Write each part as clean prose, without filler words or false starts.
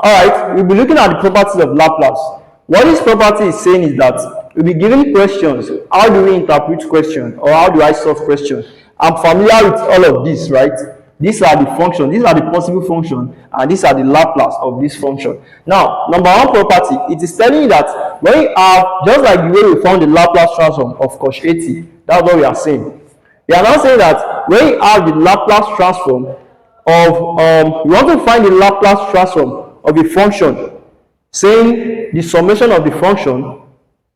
Alright, we'll be looking at the properties of Laplace. What this property is saying is that we'll be given questions. How do we interpret questions, or how do I solve questions? I'm familiar with all of this, right? These are the functions, these are the possible functions, and these are the Laplace of this function. Now, number one property, it is telling you that when you have, just like the way we found the Laplace transform of cos 80, that's what we are saying. We are now saying that when you have the Laplace transform of, you want to find the Laplace transform of a function, saying the summation of the function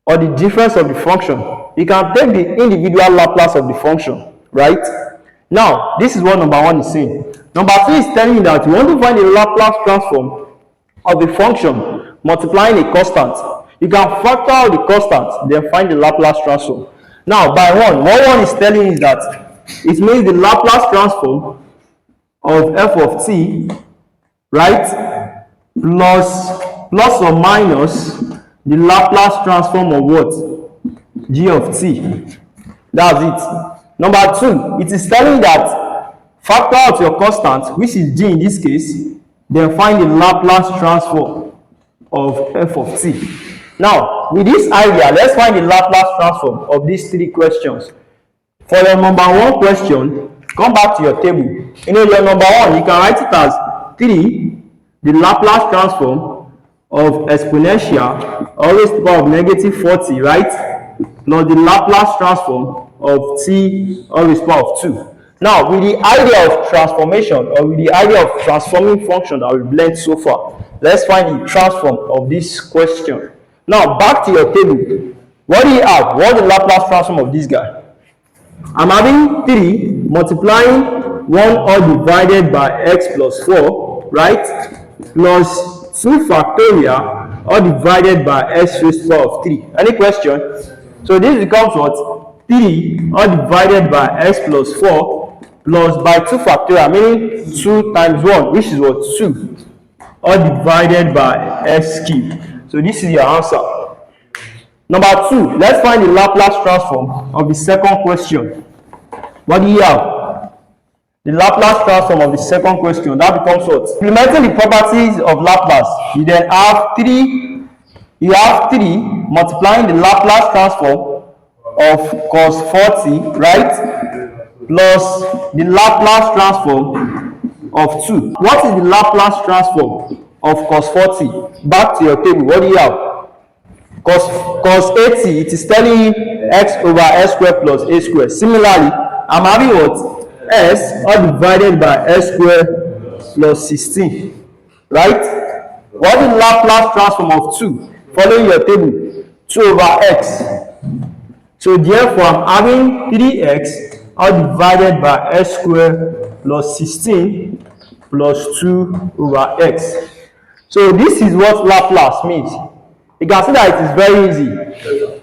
or the difference of the function, you can take the individual Laplace of the function, right? Now, this is what number one is saying. Number two is telling you that you want to find the Laplace transform of a function multiplying a constant. You can factor out the constant, then find the Laplace transform. Now, by what one is telling you is that it means the Laplace transform of f of t, right, plus or minus the Laplace transform of what? G of t. That's it. Number two, it is telling you that factor out your constant, which is g in this case, then find the Laplace transform of f of t. Now, with this idea, let's find the Laplace transform of these three questions. For your number one question, come back to your table. You know, your number one, you can write it as 3, the Laplace transform of exponential, always to the power of negative 40, right? Plus the Laplace transform of t always to the power of 2. Now, with the idea of transformation, or with the idea of transforming function that we've learned so far, let's find the transform of this question. Now, back to your table. What do you have? What is the Laplace transform of this guy? I'm having 3 multiplying 1 all divided by x plus 4, right? Plus 2 factorial all divided by x raised to the power of 3. Any question? So this becomes what? 3 all divided by x plus 4 plus by 2 factorial, meaning 2 times 1, which is what? 2 all divided by x cubed. So this is your answer. Number 2, let's find the Laplace transform of the second question. What do you have? The Laplace transform of the second question. That becomes what? Implementing the properties of Laplace, you then have 3. You have 3 multiplying the Laplace transform of cos 40, right? Plus the Laplace transform of 2. What is the Laplace transform of cos 40? Back to your table. What do you have? Cos 80, it is telling you x over s squared plus a squared. Similarly, I'm having what? S all divided by s squared plus 16. Right? What is the Laplace transform of 2? Following your table. 2 over x. So therefore, I'm having 3x all divided by s squared plus 16 plus 2 over x. So this is what Laplace means. You can see that it is very easy.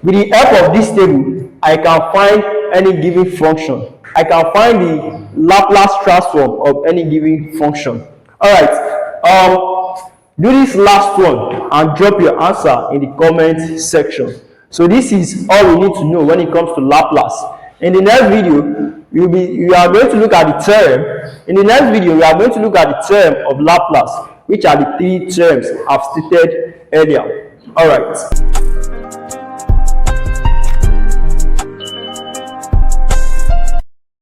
With the help of this table, I can find any given function. I can find the Laplace transform of any given function. Alright, do this last one and drop your answer in the comment section. So this is all we need to know when it comes to Laplace. In the next video, we are going to look at the theorem. In the next video, we are going to look at the theorem of Laplace, which are the 3 theorems I've stated earlier. All right.